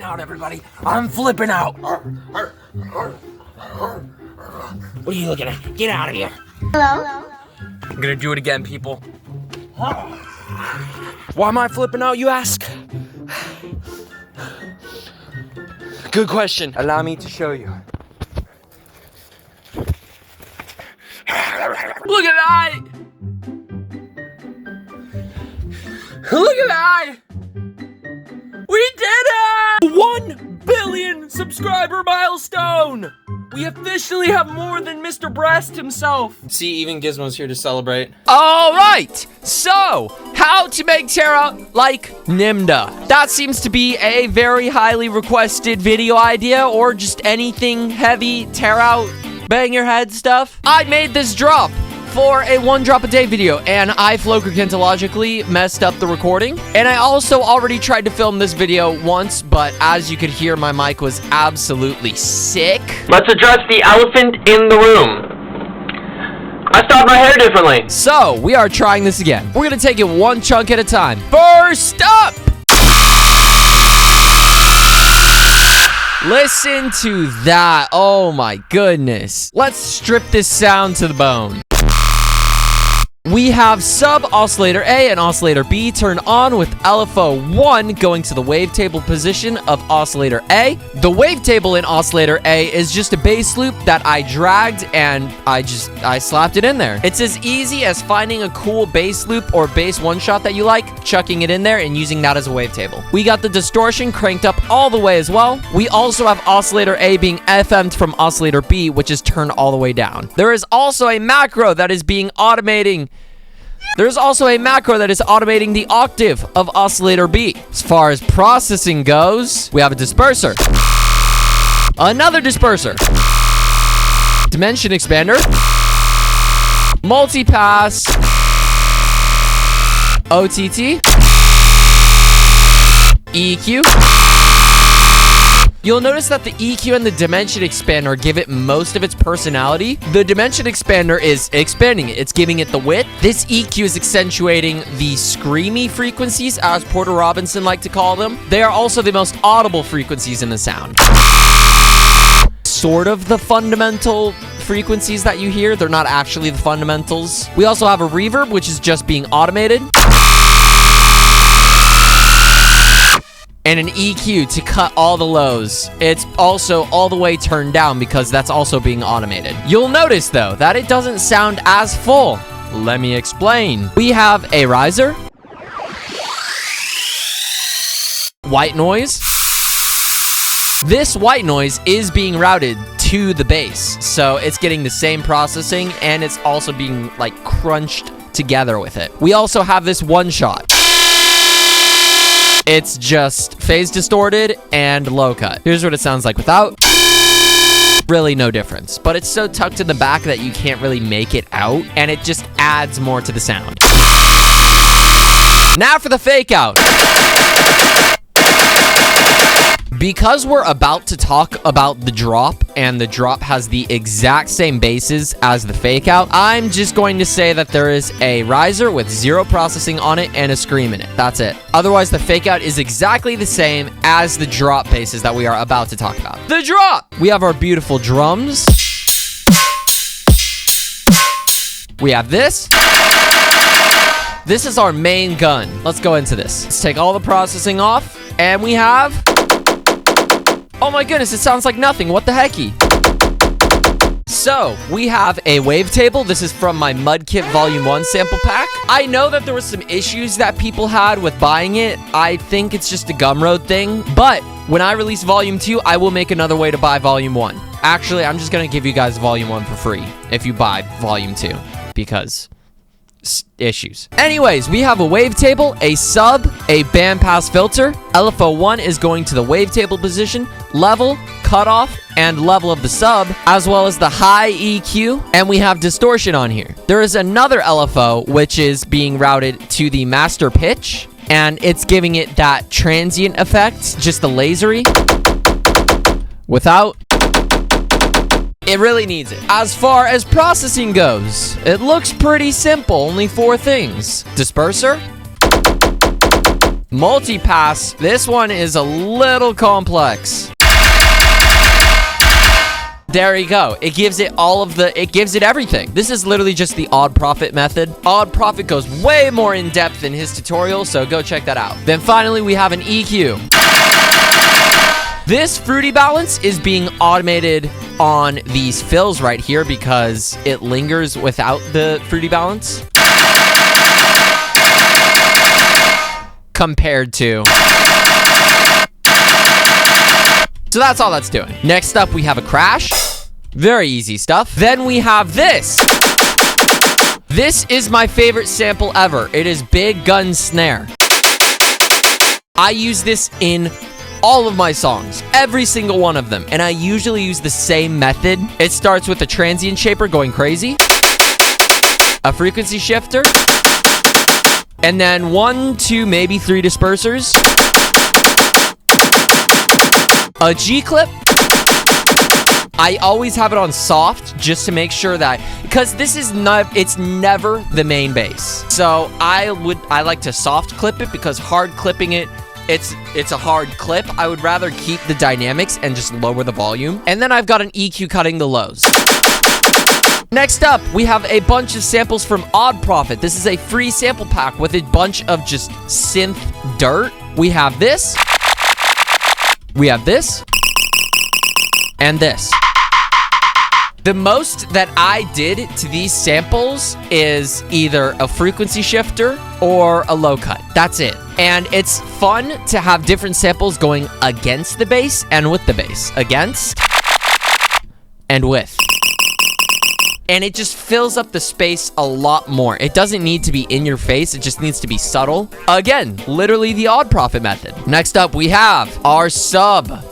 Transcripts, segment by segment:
out, everybody. I'm flipping out. What are you looking at? Get out of here. Hello? I'm gonna do it again, people. Why am I flipping out, you ask? Good question. Allow me to show you. Look at that! Look at that! We did it! 1 billion subscriber milestone! We officially have more than Mr. Breast himself. See, even Gizmo's here to celebrate. All right, so how to make Tearout like Nimda. That seems to be a very highly requested video idea, or just anything heavy Tearout, bang your head stuff. I made this drop for a 1 drop a day video, and I flocrocantologically messed up the recording. And I also already tried to film this video once, but as you could hear, my mic was absolutely sick. Let's address the elephant in the room. I styled my hair differently. So, we are trying this again. We're gonna take it 1 chunk at a time. First up! Listen to that. Oh my goodness. Let's strip this sound to the bone. We have sub oscillator A and oscillator B turned on with LFO 1 going to the wavetable position of oscillator A. The wavetable in oscillator A is just a bass loop that I dragged and I slapped it in there. It's as easy as finding a cool bass loop or bass one shot that you like, chucking it in there and using that as a wavetable. We got the distortion cranked up all the way as well. We also have oscillator A being FM'd from oscillator B, which is turned all the way down. There is also a macro that is automating the octave of oscillator B. As far as processing goes, we have a disperser, another disperser, dimension expander, multipass, OTT, EQ. You'll notice that the EQ and the dimension expander give it most of its personality. The dimension expander is expanding it. It's giving it the width. This EQ is accentuating the screamy frequencies, as Porter Robinson liked to call them. They are also the most audible frequencies in the sound. Sort of the fundamental frequencies that you hear. They're not actually the fundamentals. We also have a reverb, which is just being automated. And an EQ to cut all the lows. It's also all the way turned down because that's also being automated. You'll notice, though, that it doesn't sound as full. Let me explain. We have a riser, white noise. This white noise is being routed to the bass, so it's getting the same processing, and it's also being, like, crunched together with it. We also have this one shot. It's just phase distorted and low cut. Here's what it sounds like without. Really no difference, but it's so tucked in the back that you can't really make it out, and it just adds more to the sound. Now for the fake out. Because we're about to talk about the drop, and the drop has the exact same basses as the fake out, I'm just going to say that there is a riser with 0 processing on it and a scream in it. That's it. Otherwise, the fake out is exactly the same as the drop basses that we are about to talk about. The drop! We have our beautiful drums. We have this. This is our main gun. Let's go into this. Let's take all the processing off, and we have... Oh my goodness, it sounds like nothing. What the hecky? So, we have a wavetable. This is from my Mudkit Volume 1 sample pack. I know that there were some issues that people had with buying it. I think it's just a Gumroad thing. But when I release Volume 2, I will make another way to buy Volume 1. Actually, I'm just going to give you guys Volume 1 for free if you buy Volume 2. Because... issues. Anyways, we have a wavetable, a sub, a bandpass filter. LFO 1 is going to the wavetable position, level, cutoff, and level of the sub, as well as the high EQ, and we have distortion on here. There is another LFO, which is being routed to the master pitch, and it's giving it that transient effect, just the lasery, without... It really needs it. As far as processing goes, it looks pretty simple. Only 4 things. Disperser, Multipass. This one is a little complex. There you go. It gives it it gives it everything. This is literally just the Odd Prophet method. Odd Prophet goes way more in depth in his tutorial, so go check that out. Then finally, we have an EQ. This fruity balance is being automated on these fills right here because it lingers without the fruity balance. Compared to. So that's all that's doing. Next up, we have a crash. Very easy stuff. Then we have this. This is my favorite sample ever. It is Big Gun Snare. I use this in all of my songs, every single one of them, and I usually use the same method. It starts with a transient shaper going crazy, a frequency shifter, and then 1, 2, maybe 3 dispersers, a G-clip. I always have it on soft just to make sure that, because this is not, it's never the main bass. So I like to soft clip it because hard clipping it, it's a hard clip. I would rather keep the dynamics and just lower the volume. And then I've got an EQ cutting the lows. Next up, we have a bunch of samples from Odd Prophet. This is a free sample pack with a bunch of just synth dirt. We have this. We have this. And this. The most that I did to these samples is either a frequency shifter or a low cut. That's it. And it's fun to have different samples going against the bass and with the bass. Against and with. And it just fills up the space a lot more. It doesn't need to be in your face. It just needs to be subtle. Again, literally the Odd Prophet method. Next up, we have our sub.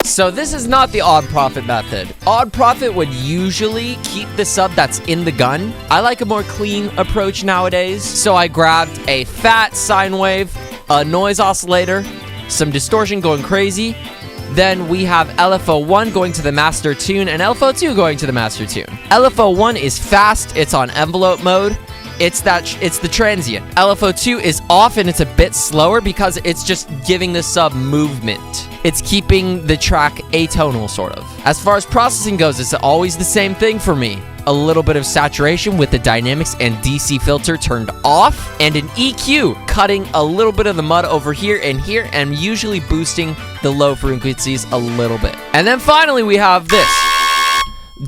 So this is not the Odd Prophet method. Odd Prophet would usually keep the sub that's in the gun. I like a more clean approach nowadays. So I grabbed a fat sine wave, a noise oscillator, some distortion going crazy. Then we have LFO1 going to the master tune and LFO2 going to the master tune. LFO1 is fast. It's on envelope mode. It's the transient. LFO2 is off and it's a bit slower because it's just giving the sub movement. It's keeping the track atonal, sort of. As far as processing goes, it's always the same thing for me. A little bit of saturation with the dynamics and DC filter turned off, and an EQ cutting a little bit of the mud over here, and usually boosting the low frequencies a little bit. And then finally, we have this.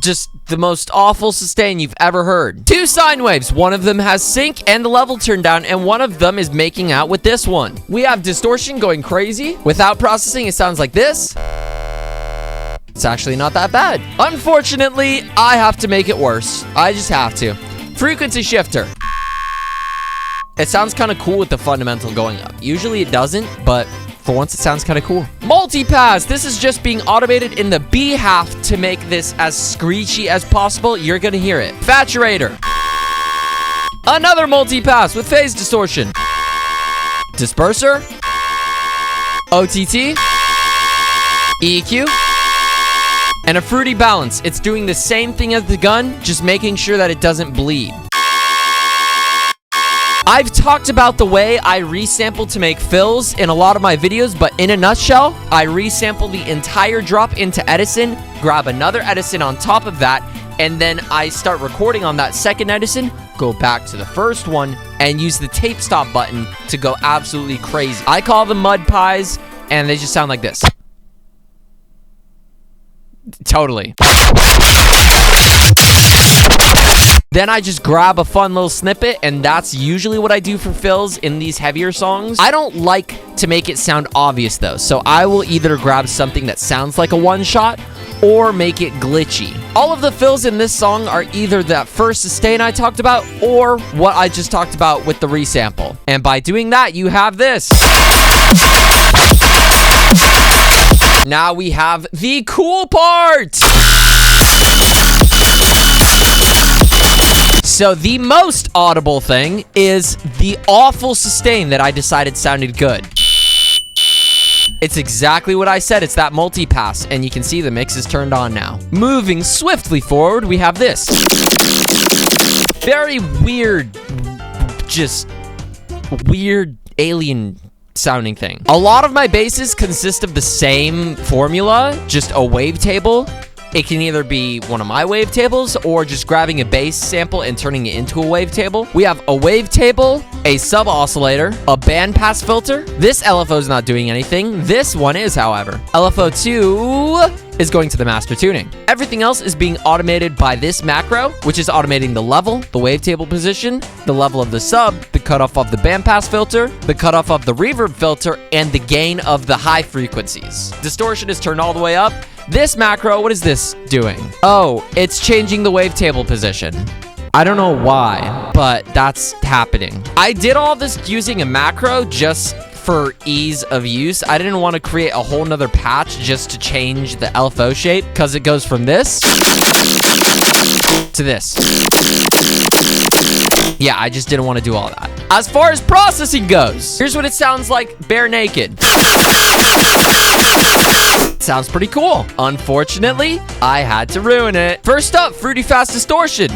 Just the most awful sustain you've ever heard. 2 sine waves. One of them has sync and the level turned down, and one of them is making out with this one. We have distortion going crazy. Without processing, it sounds like this. It's actually not that bad. Unfortunately, I have to make it worse. I just have to. Frequency shifter. It sounds kind of cool with the fundamental going up. Usually it doesn't, but for once it sounds kind of cool. Multipass. This is just being automated in the B half to make this as screechy as possible. You're gonna hear it. Saturator. Another multipass with phase distortion. Disperser. OTT. EQ. And a fruity balance. It's doing the same thing as the gun, just making sure that it doesn't bleed. I've talked about the way I resample to make fills in a lot of my videos, but in a nutshell, I resample the entire drop into Edison, grab another Edison on top of that, and then I start recording on that second Edison, go back to the first one, and use the tape stop button to go absolutely crazy. I call them mud pies, and they just sound like this. Totally. Then I just grab a fun little snippet, and that's usually what I do for fills in these heavier songs. I don't like to make it sound obvious though, so I will either grab something that sounds like a one-shot or make it glitchy. All of the fills in this song are either that first sustain I talked about or what I just talked about with the resample. And by doing that, you have this. Now we have the cool part. So the most audible thing is the awful sustain that I decided sounded good. It's exactly what I said. It's that multipass, and you can see the mix is turned on now. Moving swiftly forward, we have this. Very weird, just weird alien sounding thing. A lot of my basses consist of the same formula, just a wavetable. It can either be one of my wavetables or just grabbing a bass sample and turning it into a wavetable. We have a wavetable, a sub-oscillator, a bandpass filter. This LFO is not doing anything. This one is, however. LFO2 is going to the master tuning. Everything else is being automated by this macro, which is automating the level, the wavetable position, the level of the sub, the cutoff of the bandpass filter, the cutoff of the reverb filter, and the gain of the high frequencies. Distortion is turned all the way up. This macro, what is this doing? Oh, it's changing the wavetable position. I don't know why, but that's happening. I did all this using a macro just for ease of use. I didn't want to create a whole nother patch just to change the LFO shape, because it goes from this to this. Yeah, I just didn't want to do all that. As far as processing goes, here's what it sounds like bare naked. Sounds pretty cool. Unfortunately, I had to ruin it. First up, fruity fast distortion.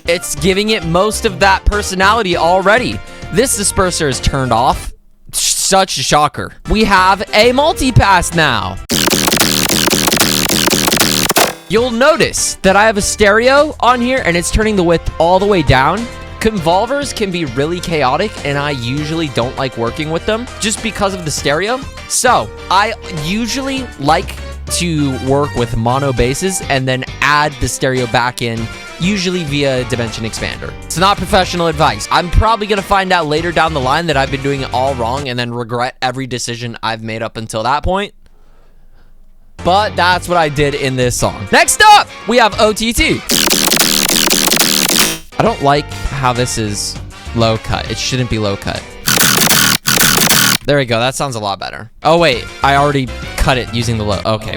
It's giving it most of that personality already. This disperser is turned off. Such a shocker. We have a multipass now. You'll notice that I have a stereo on here and it's turning the width all the way down. Convolvers can be really chaotic and I usually don't like working with them just because of the stereo. So I usually like to work with mono basses and then add the stereo back in, usually via dimension expander. It's not professional advice. I'm probably gonna find out later down the line that I've been doing it all wrong and then regret every decision I've made up until that point. But that's what I did in this song. Next up, we have OTT. I don't like how this is low cut. It shouldn't be low cut. There we go. That sounds a lot better. Oh, wait. I already cut it using the low. Okay.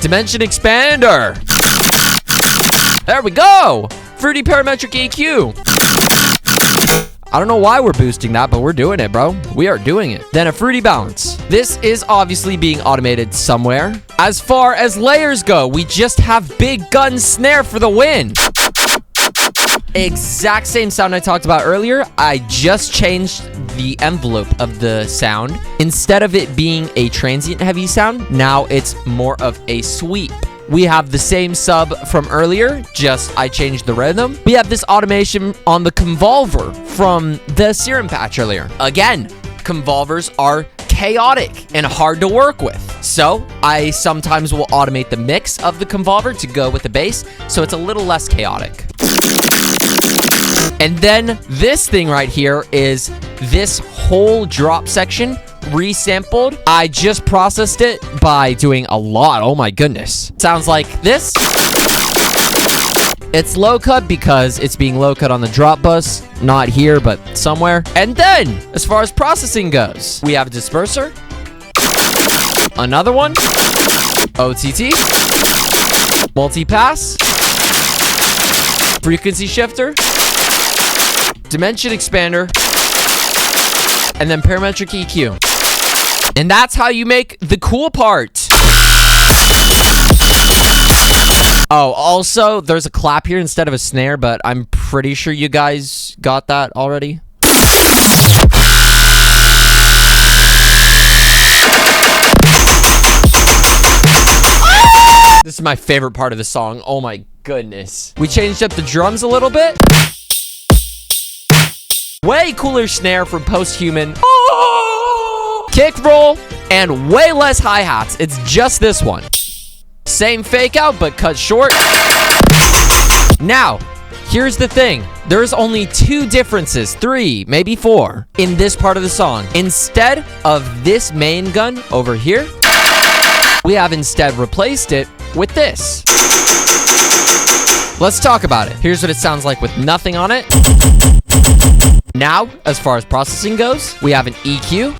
Dimension expander. There we go. Fruity parametric EQ. I don't know why we're boosting that, but we're doing it, bro. We are doing it. Then a fruity balance. This is obviously being automated somewhere. As far as layers go, we just have big gun snare for the win. Exact same sound I talked about earlier. I just changed the envelope of the sound. Instead of it being a transient heavy sound, now it's more of a sweep. We have the same sub from earlier, just I changed the rhythm. We have this automation on the convolver from the serum patch earlier. Again, convolvers are chaotic and hard to work with. So I sometimes will automate the mix of the convolver to go with the bass, so it's a little less chaotic. And then this thing right here is this whole drop section resampled. I just processed it by doing a lot. Oh my goodness. Sounds like this. It's low cut because it's being low cut on the drop bus. Not here, but somewhere. And then, as far as processing goes, we have a disperser. Another one. OTT. Multipass. Frequency shifter. Dimension expander. And then parametric EQ. And that's how you make the cool part. Oh, also, there's a clap here instead of a snare, but I'm pretty sure you guys got that already. This is my favorite part of the song. Oh my goodness. We changed up the drums a little bit. Way cooler snare from Post-Human. Oh! Kick roll and way less hi-hats. It's just this one. Same fake out, but cut short. Now, here's the thing. There's only 2 differences, 3, maybe 4, in this part of the song. Instead of this main gun over here, we have instead replaced it with this. Let's talk about it. Here's what it sounds like with nothing on it. Now, as far as processing goes, we have an EQ,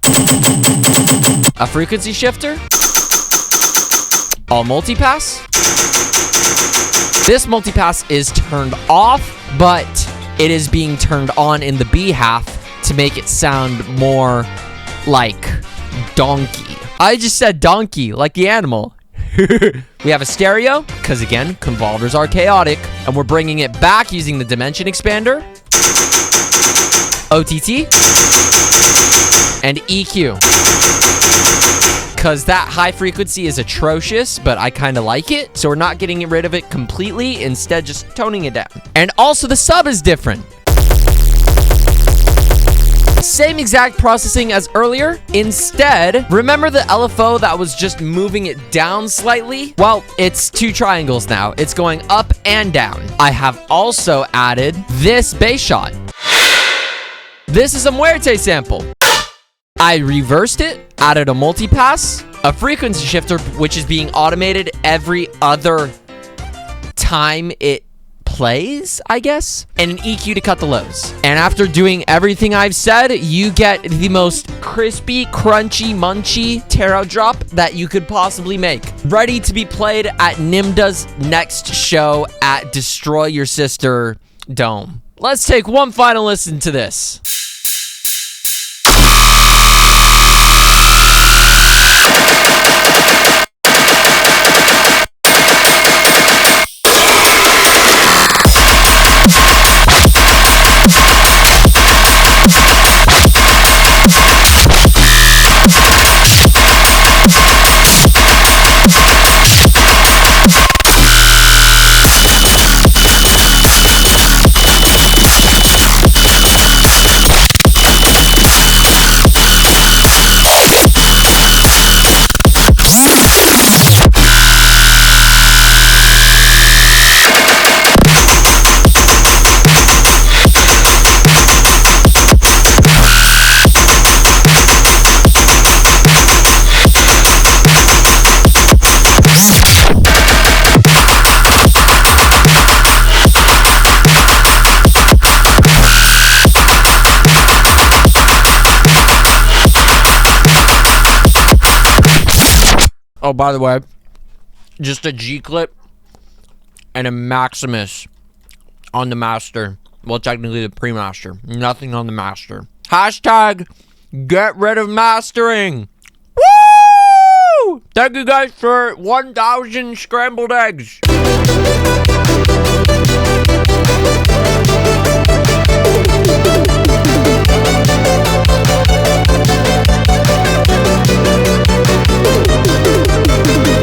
a frequency shifter, all multipass. This multipass is turned off, but it is being turned on in the B half to make it sound more like donkey. I just said donkey, like the animal. We have a stereo, because again, convolvers are chaotic, and we're bringing it back using the dimension expander. OTT, and EQ. Because that high frequency is atrocious, but I kind of like it. So we're not getting rid of it completely, instead just toning it down. And also the sub is different. Same exact processing as earlier. Instead, remember the LFO that was just moving it down slightly? Well, it's 2 triangles now. It's going up and down. I have also added this bass shot. This is a muerte sample. I reversed it, added a multipass, a frequency shifter, which is being automated every other time it plays, I guess, and an EQ to cut the lows. And after doing everything I've said, you get the most crispy, crunchy, munchy tearout drop that you could possibly make. Ready to be played at Nimda's next show at Destroy Your Sister Dome. Let's take one final listen to this. Oh, by the way, just a G clip and a Maximus on the master. Well, technically the pre-master. Nothing on the master. Hashtag get rid of mastering. Woo! Thank you guys for 1,000 scrambled eggs.